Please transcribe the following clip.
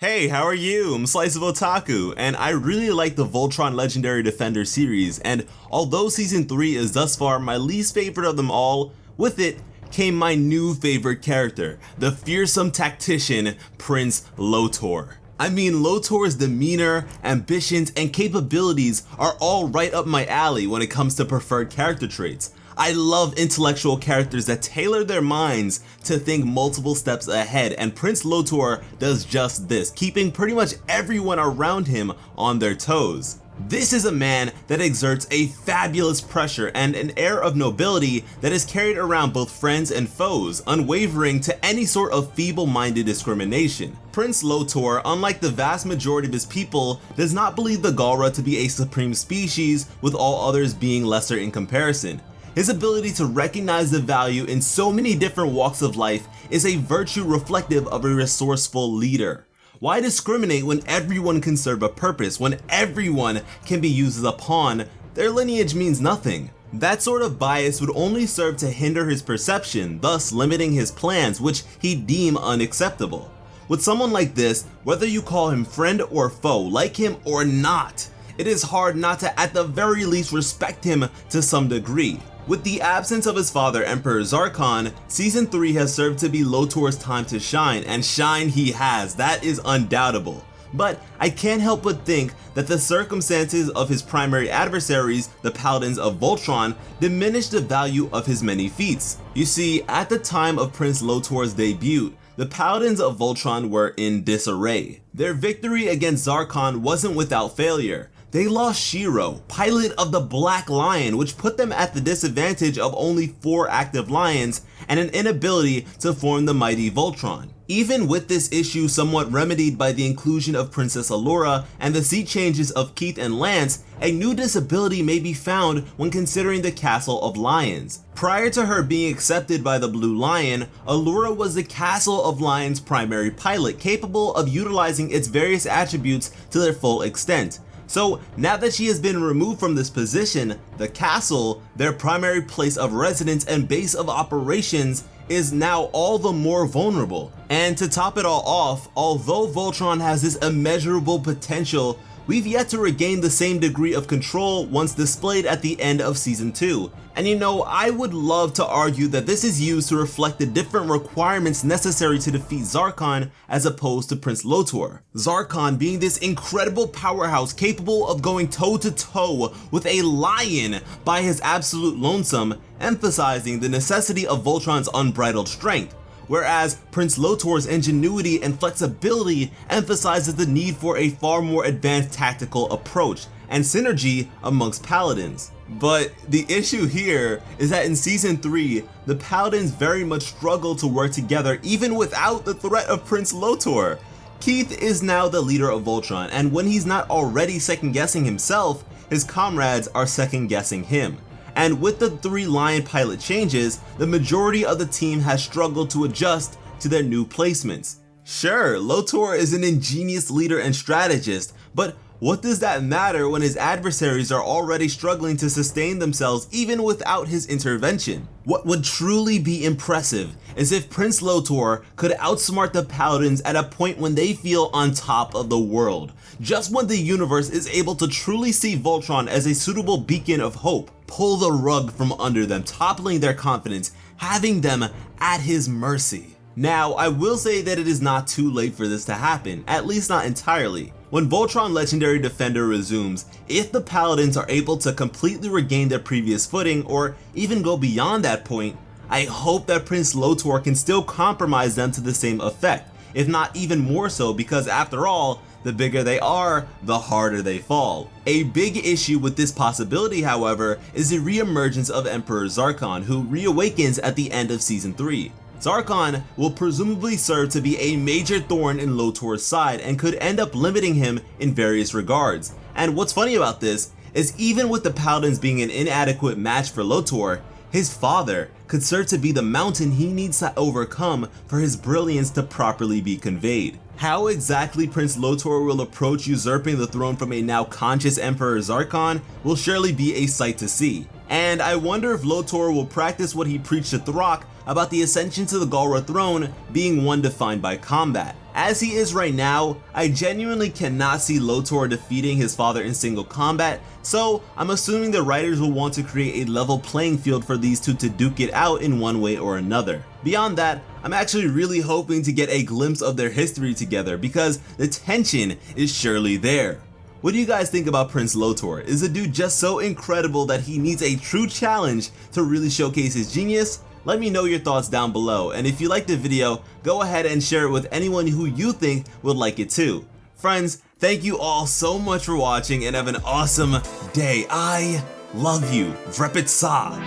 Hey, how are you? I'm SliceofOtaku, and I really like the Voltron Legendary Defender series, and although Season 3 is thus far my least favorite of them all, with it came my new favorite character, the fearsome tactician, Prince Lotor. I mean, Lotor's demeanor, ambitions, and capabilities are all right up my alley when it comes to preferred character traits. I love intellectual characters that tailor their minds to think multiple steps ahead, and Prince Lotor does just this, keeping pretty much everyone around him on their toes. This is a man that exerts a fabulous pressure and an air of nobility that is carried around both friends and foes, unwavering to any sort of feeble-minded discrimination. Prince Lotor, unlike the vast majority of his people, does not believe the Galra to be a supreme species, with all others being lesser in comparison. His ability to recognize the value in so many different walks of life is a virtue reflective of a resourceful leader. Why discriminate when everyone can serve a purpose, when everyone can be used as a pawn? Their lineage means nothing. That sort of bias would only serve to hinder his perception, thus limiting his plans, which he'd deem unacceptable. With someone like this, whether you call him friend or foe, like him or not, it is hard not to at the very least respect him to some degree. With the absence of his father, Emperor Zarkon, Season 3 has served to be Lotor's time to shine, and shine he has, that is undoubtable. But I can't help but think that the circumstances of his primary adversaries, the Paladins of Voltron, diminish the value of his many feats. You see, at the time of Prince Lotor's debut, the Paladins of Voltron were in disarray. Their victory against Zarkon wasn't without failure. They lost Shiro, pilot of the Black Lion, which put them at the disadvantage of only 4 active lions and an inability to form the mighty Voltron. Even with this issue somewhat remedied by the inclusion of Princess Allura and the seat changes of Keith and Lance, a new disability may be found when considering the Castle of Lions. Prior to her being accepted by the Blue Lion, Allura was the Castle of Lions' primary pilot, capable of utilizing its various attributes to their full extent. So now that she has been removed from this position, the castle, their primary place of residence and base of operations, is now all the more vulnerable. And to top it all off, although Voltron has this immeasurable potential, we've yet to regain the same degree of control once displayed at the end of Season 2. And you know, I would love to argue that this is used to reflect the different requirements necessary to defeat Zarkon as opposed to Prince Lotor. Zarkon being this incredible powerhouse capable of going toe to toe with a lion by his absolute lonesome, emphasizing the necessity of Voltron's unbridled strength. Whereas Prince Lotor's ingenuity and flexibility emphasizes the need for a far more advanced tactical approach and synergy amongst paladins. But the issue here is that in Season 3, the paladins very much struggle to work together even without the threat of Prince Lotor. Keith is now the leader of Voltron, and when he's not already second-guessing himself, his comrades are second-guessing him. And with the 3 Lion pilot changes, the majority of the team has struggled to adjust to their new placements. Sure, Lotor is an ingenious leader and strategist, but what does that matter when his adversaries are already struggling to sustain themselves even without his intervention? What would truly be impressive is if Prince Lotor could outsmart the Paladins at a point when they feel on top of the world, just when the universe is able to truly see Voltron as a suitable beacon of hope, pull the rug from under them, toppling their confidence, having them at his mercy. Now, I will say that it is not too late for this to happen, at least not entirely. When Voltron Legendary Defender resumes, if the Paladins are able to completely regain their previous footing, or even go beyond that point, I hope that Prince Lotor can still compromise them to the same effect, if not even more so, because after all, the bigger they are, the harder they fall. A big issue with this possibility, however, is the re-emergence of Emperor Zarkon, who reawakens at the end of Season 3. Zarkon will presumably serve to be a major thorn in Lotor's side and could end up limiting him in various regards. And what's funny about this is even with the Paladins being an inadequate match for Lotor, his father could serve to be the mountain he needs to overcome for his brilliance to properly be conveyed. How exactly Prince Lotor will approach usurping the throne from a now conscious Emperor Zarkon will surely be a sight to see. And I wonder if Lotor will practice what he preached to Throck about the ascension to the Galra throne being one defined by combat. As he is right now, I genuinely cannot see Lotor defeating his father in single combat, so I'm assuming the writers will want to create a level playing field for these two to duke it out in one way or another. Beyond that, I'm actually really hoping to get a glimpse of their history together because the tension is surely there. What do you guys think about Prince Lotor? Is the dude just so incredible that he needs a true challenge to really showcase his genius? Let me know your thoughts down below, and if you liked the video, go ahead and share it with anyone who you think would like it too. Friends, thank you all so much for watching and have an awesome day. I love you. Vrepit sa.